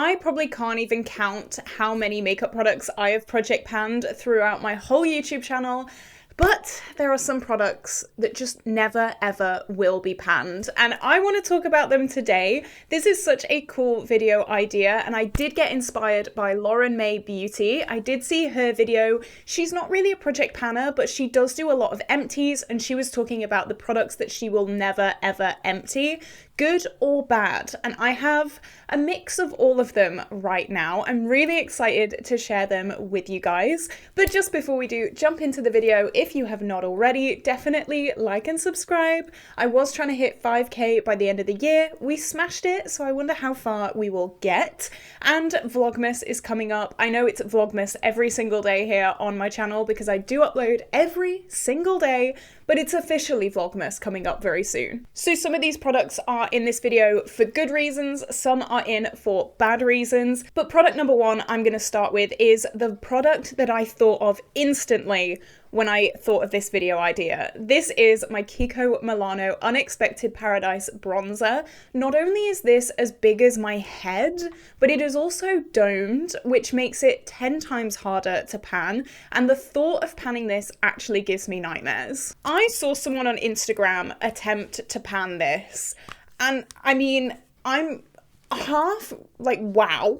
I probably can't even count how many makeup products I have project panned throughout my whole YouTube channel. But there are some products that just never ever will be panned, and I want to talk about them today. This is such a cool video idea, and I did get inspired by Lauren May Beauty. I did see her video. She's not really a project panner, but she does do a lot of empties, and she was talking about the products that she will never ever empty, good or bad. And I have a mix of all of them right now. I'm really excited to share them with you guys. But just before we do jump into the video, if you have not already, definitely like and subscribe. I was trying to hit 5k by the end of the year. We smashed it, so I wonder how far we will get. And Vlogmas is coming up. I know it's Vlogmas every single day here on my channel because I do upload every single day, but it's officially Vlogmas coming up very soon. So some of these products are in this video for good reasons, some are in for bad reasons, but product number one I'm gonna start with is the product that I thought of instantly when I thought of this video idea. This is my Kiko Milano Unexpected Paradise Bronzer. Not only is this as big as my head, but it is also domed, which makes it 10 times harder to pan, and the thought of panning this actually gives me nightmares. I saw someone on Instagram attempt to pan this, and I mean, I'm half like, wow.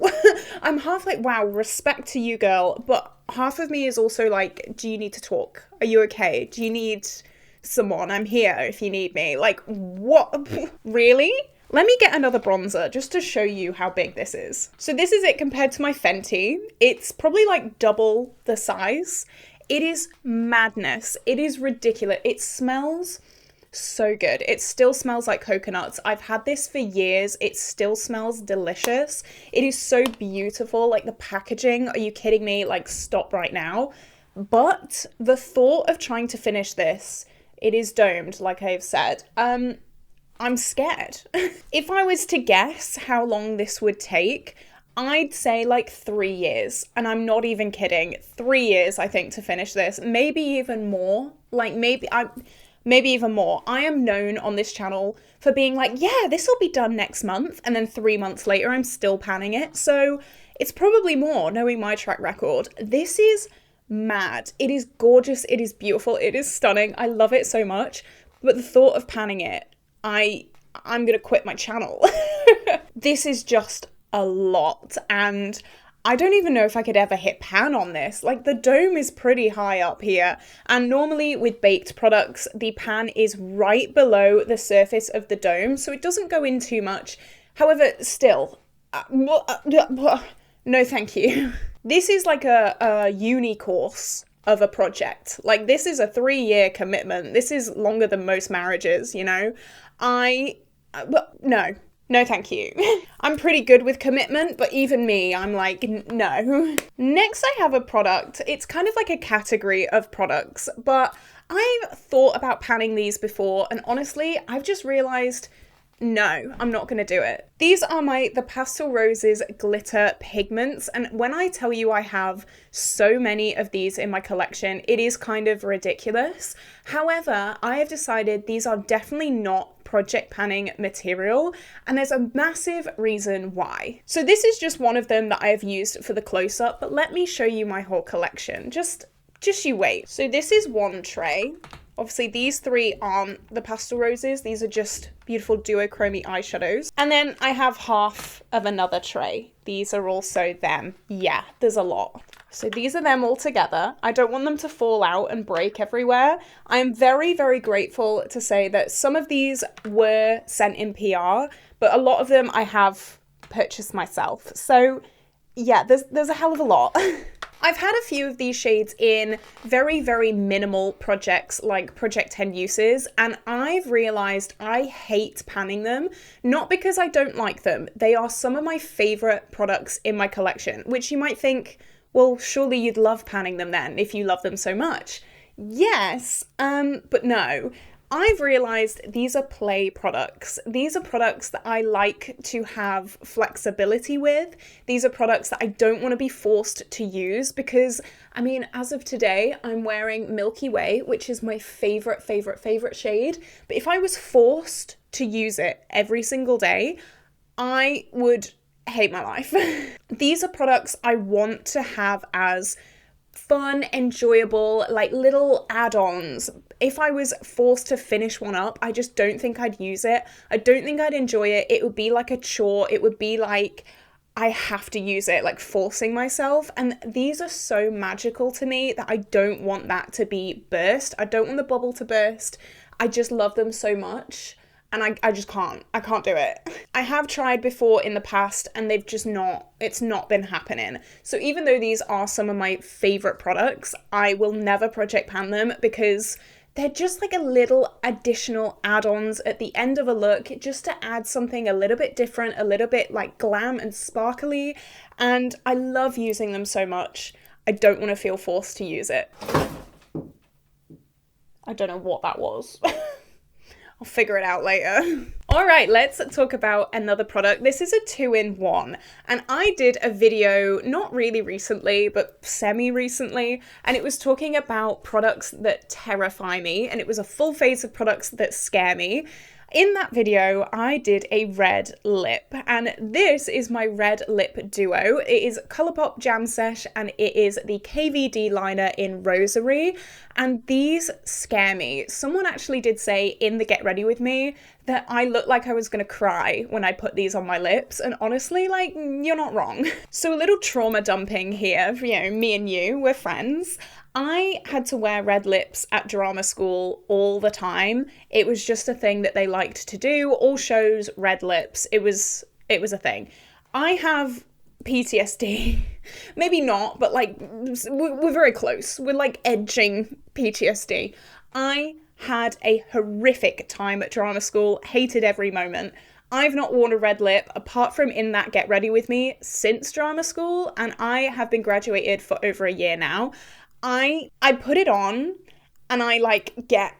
I'm half like, wow, respect to you, girl, but half of me is also like, do you need to talk? Are you okay? Do you need someone? I'm here if you need me. Like, what? Really? Let me get another bronzer just to show you how big this is. So this is it compared to my Fenty. It's probably like double the size. It is madness. It is ridiculous. It smells so good. It still smells like coconuts. I've had this for years. It still smells delicious. It is so beautiful. Like the packaging, are you kidding me? Like, stop right now. But the thought of trying to finish this, it is domed, like I've said. I'm scared. If I was to guess how long this would take, I'd say like 3 years, and I'm not even kidding. 3 years, I think, to finish this. Maybe even more. Like, maybe even more. I am known on this channel for being like, yeah, this will be done next month, and then 3 months later I'm still panning it. So it's probably more, knowing my track record. This is mad. It is gorgeous. It is beautiful. It is stunning. I love it so much. But the thought of panning it, I'm gonna quit my channel. This is just a lot, and I don't even know if I could ever hit pan on this. Like, the dome is pretty high up here, and normally with baked products, the pan is right below the surface of the dome, so it doesn't go in too much. However, still, no thank you. This is like a uni course of a project. Like, this is a 3-year commitment. This is longer than most marriages, you know? No, thank you. I'm pretty good with commitment, but even me, I'm like, no. Next, I have a product. It's kind of like a category of products, but I've thought about panning these before, and honestly, I've just realized, no, I'm not gonna do it. These are the Pastel Roses glitter pigments, and when I tell you I have so many of these in my collection, it is kind of ridiculous. However, I have decided these are definitely not project panning material, and there's a massive reason why. So this is just one of them that I have used for the close-up, but let me show you my whole collection. Just you wait. So this is one tray. Obviously, these 3 aren't the Pastel Roses. These are just beautiful duochrome eyeshadows. And then I have half of another tray. These are also them. Yeah, there's a lot. So these are them all together. I don't want them to fall out and break everywhere. I am very, very grateful to say that some of these were sent in PR, but a lot of them I have purchased myself. So yeah, there's a hell of a lot. I've had a few of these shades in very, very minimal projects like Project 10 uses, and I've realized I hate panning them, not because I don't like them. They are some of my favorite products in my collection, which you might think, well, surely you'd love panning them then if you love them so much. Yes, but no. I've realized these are play products. These are products that I like to have flexibility with. These are products that I don't want to be forced to use because, I mean, as of today, I'm wearing Milky Way, which is my favorite shade. But if I was forced to use it every single day, I would hate my life. These are products I want to have as fun, enjoyable, like little add-ons. If I was forced to finish one up, I just don't think I'd use it. I don't think I'd enjoy it. It would be like a chore. It would be like I have to use it, like forcing myself. And these are so magical to me that I don't want that to be burst. I don't want the bubble to burst. I just love them so much. And I just can't. I can't do it. I have tried before in the past and they've just it's not been happening. So even though these are some of my favourite products, I will never project pan them because they're just like a little additional add-ons at the end of a look just to add something a little bit different, a little bit like glam and sparkly. And I love using them so much. I don't want to feel forced to use it. I don't know what that was. I'll figure it out later. All right, let's talk about another product. This is a 2-in-1, and I did a video not really recently, but semi-recently, and it was talking about products that terrify me, and it was a full phase of products that scare me. In that video, I did a red lip, and this is my red lip duo. It is Colourpop Jam Sesh, and it is the KVD liner in Rosary, and these scare me. Someone actually did say in the Get Ready With Me that I looked like I was gonna cry when I put these on my lips, and honestly, like, you're not wrong. So a little trauma dumping here, me and you, we're friends. I had to wear red lips at drama school all the time. It was just a thing that they liked to do. All shows, red lips. It was a thing. I have PTSD. Maybe not, but like, we're very close. We're like edging PTSD. I had a horrific time at drama school, hated every moment. I've not worn a red lip apart from in that Get Ready With Me since drama school, and I have been graduated for over a year now. I put it on and I get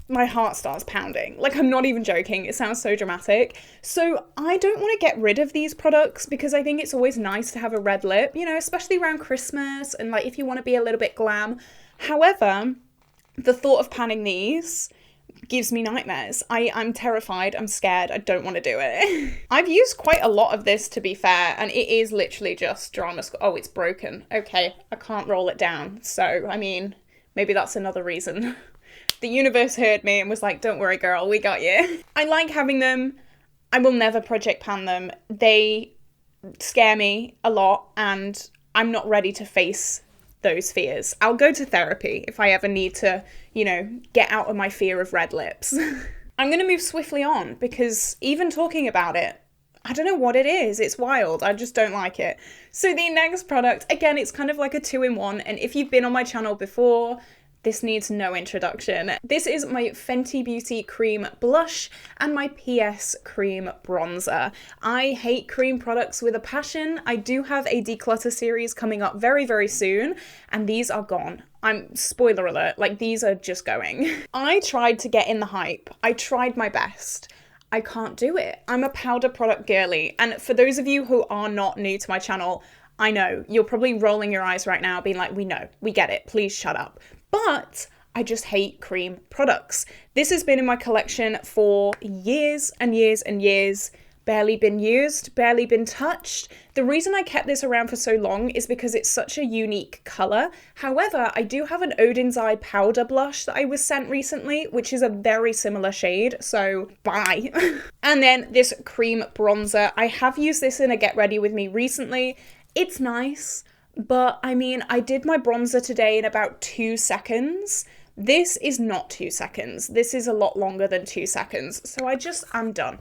my heart starts pounding. Like, I'm not even joking. It sounds so dramatic. So I don't want to get rid of these products because I think it's always nice to have a red lip, especially around Christmas and like if you want to be a little bit glam. However, the thought of panning these gives me nightmares. I'm terrified. I'm scared. I don't want to do it. I've used quite a lot of this, to be fair, and it is literally just drama school. Oh, it's broken. Okay, I can't roll it down. So, I mean, maybe that's another reason. The universe heard me and was like, don't worry, girl, we got you. I like having them. I will never project pan them. They scare me a lot, and I'm not ready to face those fears. I'll go to therapy if I ever need to, get out of my fear of red lips. I'm going to move swiftly on because even talking about it, I don't know what it is. It's wild. I just don't like it. So the next product, again, it's kind of like a 2-in-1. And if you've been on my channel before, this needs no introduction. This is my Fenty Beauty Cream Blush and my PS Cream Bronzer. I hate cream products with a passion. I do have a declutter series coming up very, very soon, and these are gone. Spoiler alert, like these are just going. I tried to get in the hype. I tried my best. I can't do it. I'm a powder product girly. And for those of you who are not new to my channel, I know you're probably rolling your eyes right now being like, we know, we get it, please shut up. But I just hate cream products. This has been in my collection for years and years and years, barely been used, barely been touched. The reason I kept this around for so long is because it's such a unique colour. However, I do have an Odens Eye powder blush that I was sent recently, which is a very similar shade, so bye. And then this cream bronzer. I have used this in a Get Ready With Me recently. It's nice. But I mean, I did my bronzer today in about 2 seconds. This is not 2 seconds. This is a lot longer than 2 seconds. So I'm done.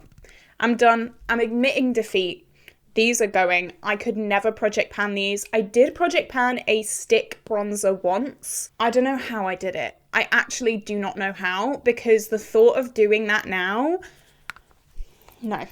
I'm done. I'm admitting defeat. These are going. I could never project pan these. I did project pan a stick bronzer once. I don't know how I did it. I actually do not know how, because the thought of doing that now, no.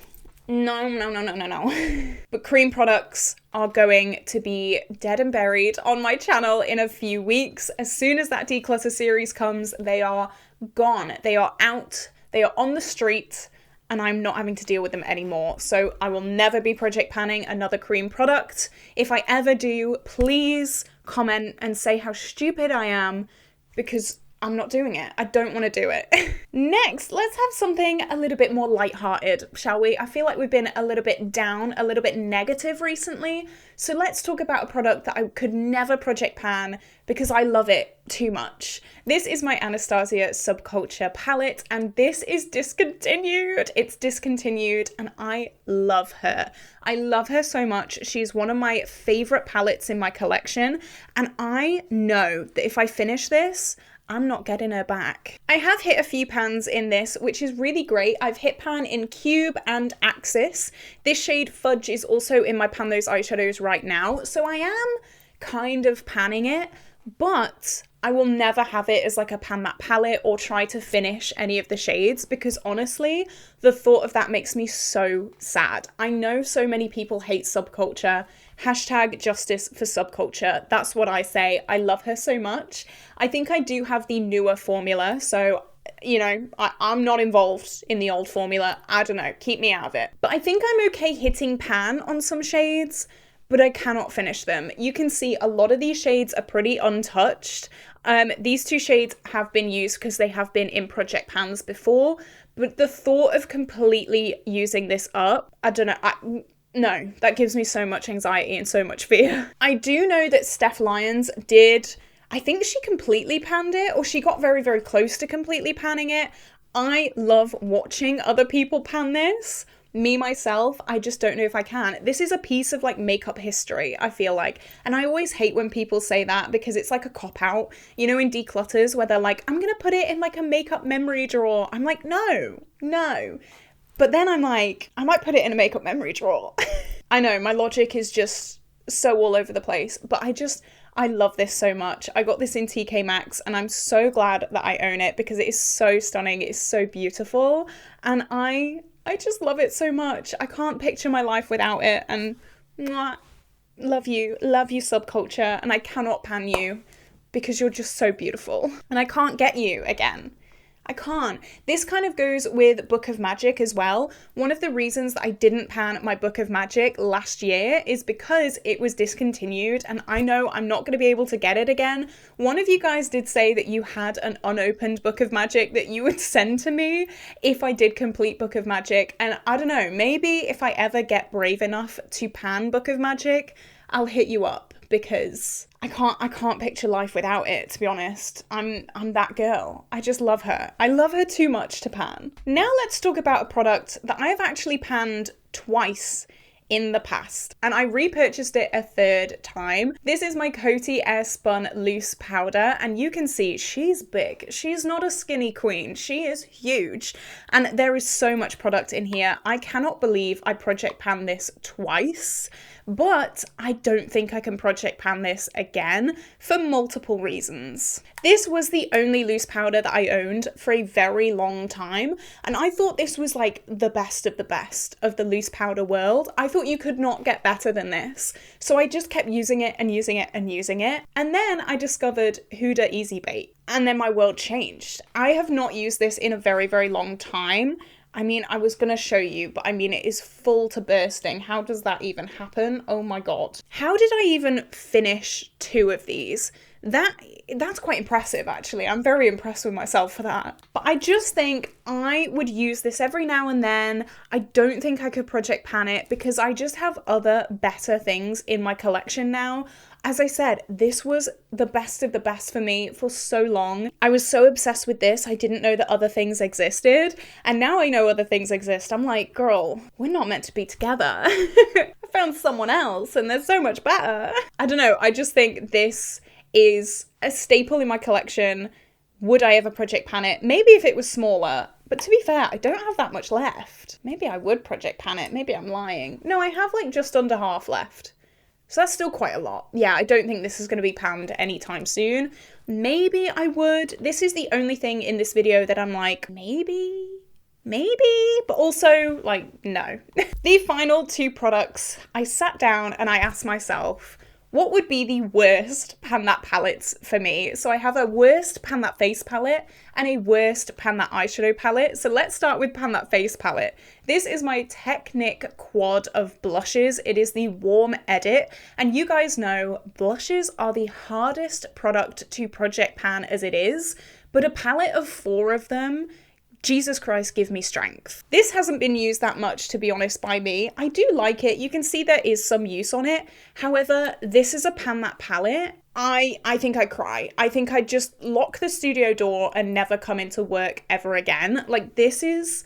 No. But cream products are going to be dead and buried on my channel in a few weeks. As soon as that declutter series comes, they are gone. They are out. They are on the street, and I'm not having to deal with them anymore. So I will never be project panning another cream product. If I ever do, please comment and say how stupid I am, because I'm not doing it. I don't want to do it. Next, let's have something a little bit more lighthearted, shall we? I feel like we've been a little bit down, a little bit negative recently. So let's talk about a product that I could never project pan because I love it too much. This is my Anastasia Subculture palette, and this is discontinued. It's discontinued, and I love her. I love her so much. She's one of my favorite palettes in my collection, and I know that if I finish this, I'm not getting her back. I have hit a few pans in this, which is really great. I've hit pan in Cube and Axis. This shade Fudge is also in my Pan Those eyeshadows right now, so I am kind of panning it, but I will never have it as like a pan that palette or try to finish any of the shades, because honestly, the thought of that makes me so sad. I know so many people hate Subculture. Hashtag justice for Subculture. That's what I say. I love her so much. I think I do have the newer formula, so you know, I'm not involved in the old formula. I don't know, keep me out of it. But I think I'm okay hitting pan on some shades, but I cannot finish them. You can see a lot of these shades are pretty untouched. These two shades have been used because they have been in project pans before, but the thought of completely using this up, I don't know, no, that gives me so much anxiety and so much fear. I do know that Steph Lyons did, I think she completely panned it, or she got very, very close to completely panning it. I love watching other people pan this. Me, myself, I just don't know if I can. This is a piece of like makeup history, I feel like. And I always hate when people say that because it's like a cop-out. You know, in Declutters where they're like, I'm gonna put it in like a makeup memory drawer. I'm like, no. But then I'm like, I might put it in a makeup memory drawer. I know, my logic is just so all over the place, but I love this so much. I got this in TK Maxx and I'm so glad that I own it because it is so stunning. It is so beautiful. And I just love it so much. I can't picture my life without it. And mwah, love you Subculture. And I cannot pan you because you're just so beautiful. And I can't get you again. I can't. This kind of goes with Book of Magic as well. One of the reasons that I didn't pan my Book of Magic last year is because it was discontinued and I know I'm not going to be able to get it again. One of you guys did say that you had an unopened Book of Magic that you would send to me if I did complete Book of Magic, and I don't know, maybe if I ever get brave enough to pan Book of Magic, I'll hit you up, because I can't picture life without it, to be honest. I'm that girl. I just love her. I love her too much to pan. Now let's talk about a product that I have actually panned twice in the past, and I repurchased it a third time. This is my Coty Airspun Loose Powder, and you can see she's big. She's not a skinny queen. She is huge, and there is so much product in here. I cannot believe I project panned this twice, but I don't think I can project pan this again for multiple reasons. This was the only loose powder that I owned for a very long time, and I thought this was like the best of the loose powder world. I thought you could not get better than this. So I just kept using it and using it and using it. And then I discovered Huda Easy Bait, and then my world changed. I have not used this in a very, very long time. I mean, I was going to show you, but I mean, it is full to bursting. How does that even happen? Oh my God. How did I even finish 2 of these? That's quite impressive, actually. I'm very impressed with myself for that. But I just think I would use this every now and then. I don't think I could project pan it because I just have other better things in my collection now. As I said, this was the best of the best for me for so long. I was so obsessed with this, I didn't know that other things existed. And now I know other things exist. I'm like, girl, we're not meant to be together. I found someone else and they're so much better. I don't know, I just think this is a staple in my collection. Would I ever project pan it? Maybe if it was smaller. But to be fair, I don't have that much left. Maybe I would project pan it. Maybe I'm lying. No, I have like just under half left. So that's still quite a lot. Yeah, I don't think this is going to be panned anytime soon. Maybe I would. This is the only thing in this video that I'm like, maybe, but also like, no. The final 2 products, I sat down and I asked myself, what would be the worst pan that palettes for me? So I have a worst pan that face palette and a worst pan that eyeshadow palette. So let's start with pan that face palette. This is my Technic quad of blushes. It is the Warm Edit. And you guys know blushes are the hardest product to project pan as it is. but a palette of 4 of them, Jesus Christ, give me strength. This hasn't been used that much, to be honest, by me. I do like it. You can see there is some use on it. However, this is a Pan That palette. I think I'd cry. I think I'd just lock the studio door and never come into work ever again. Like, this is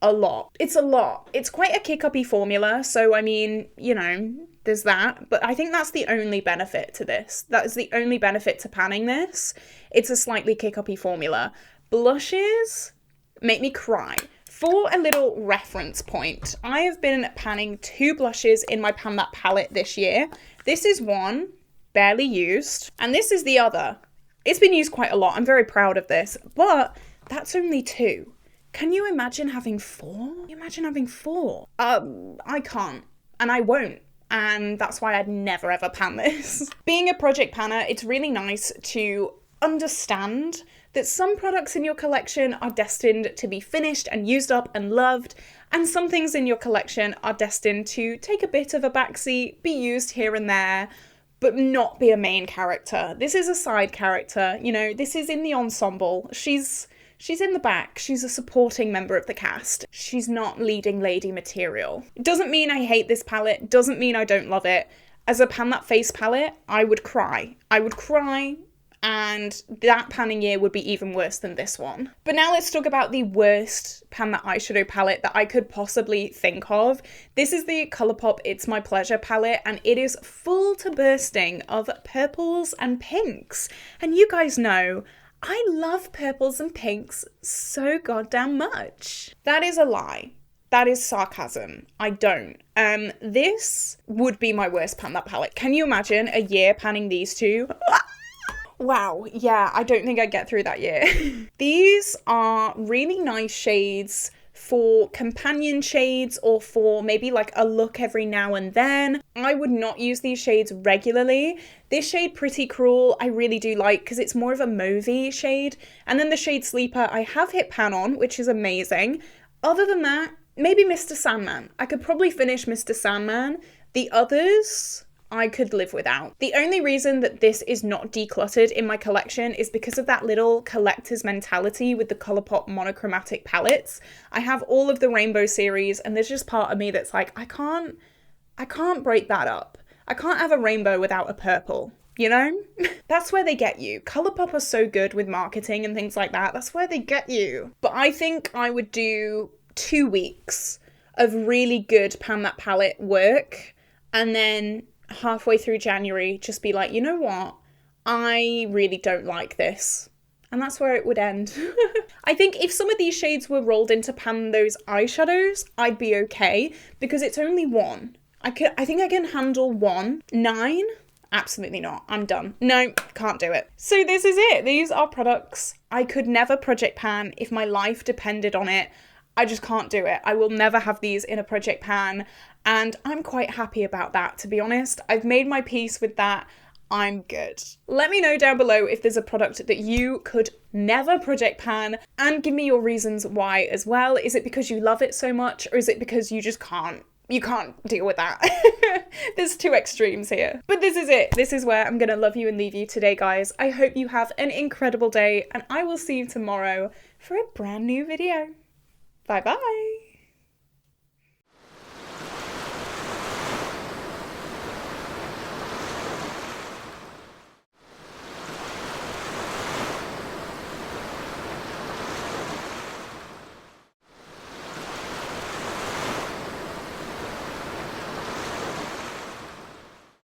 a lot. It's a lot. It's quite a kick-uppy formula, so I mean, you know, there's that. But I think that's the only benefit to this. That is the only benefit to panning this. It's a slightly kick-uppy formula. Blushes make me cry. For a little reference point, I have been panning 2 blushes in my Pan That palette this year. This is one, barely used, and this is the other. It's been used quite a lot. I'm very proud of this, but that's only 2. Can you imagine having 4? Can you imagine having 4? I can't, and I won't. And that's why I'd never ever pan this. Being a project panner, it's really nice to understand that some products in your collection are destined to be finished and used up and loved, and some things in your collection are destined to take a bit of a backseat, be used here and there, but not be a main character. This is a side character, you know, this is in the ensemble. She's in the back. She's a supporting member of the cast. She's not leading lady material. It doesn't mean I hate this palette, doesn't mean I don't love it. As a Pan That face palette, I would cry. I would cry, and that panning year would be even worse than this one. But now let's talk about the worst Pan That eyeshadow palette that I could possibly think of. This is the Colourpop It's My Pleasure palette, and it is full to bursting of purples and pinks. And you guys know, I love purples and pinks so goddamn much. That is a lie. That is sarcasm. I don't. This would be my worst Pan That palette. Can you imagine a year panning these 2? Wow, yeah, I don't think I'd get through that year. These are really nice shades for companion shades or for maybe like a look every now and then. I would not use these shades regularly. This shade Pretty Cruel I really do like because it's more of a mauvey shade. And then the shade Sleeper I have hit pan on, which is amazing. Other than that, maybe Mr. Sandman. I could probably finish Mr. Sandman. The others I could live without. The only reason that this is not decluttered in my collection is because of that little collector's mentality with the Colourpop monochromatic palettes. I have all of the Rainbow series, and there's just part of me that's like, I can't break that up. I can't have a rainbow without a purple, you know? That's where they get you. Colourpop are so good with marketing and things like that. That's where they get you. But I think I would do 2 weeks of really good Pan That palette work, and then halfway through January just be like, you know what, I really don't like this, and that's where it would end. I think if some of these shades were rolled into pan those eyeshadows, I'd be okay, because it's only 1. I think I can handle 1. 9? Absolutely not. I'm done. No, can't do it. So this is it. These are products I could never project pan if my life depended on it. I just can't do it. I will never have these in a project pan, and I'm quite happy about that, to be honest. I've made my peace with that. I'm good. Let me know down below if there's a product that you could never project pan, and give me your reasons why as well. Is it because you love it so much, or is it because you just can't? You can't deal with that. There's 2 extremes here. But this is it. This is where I'm gonna love you and leave you today, guys. I hope you have an incredible day, and I will see you tomorrow for a brand new video. Bye bye.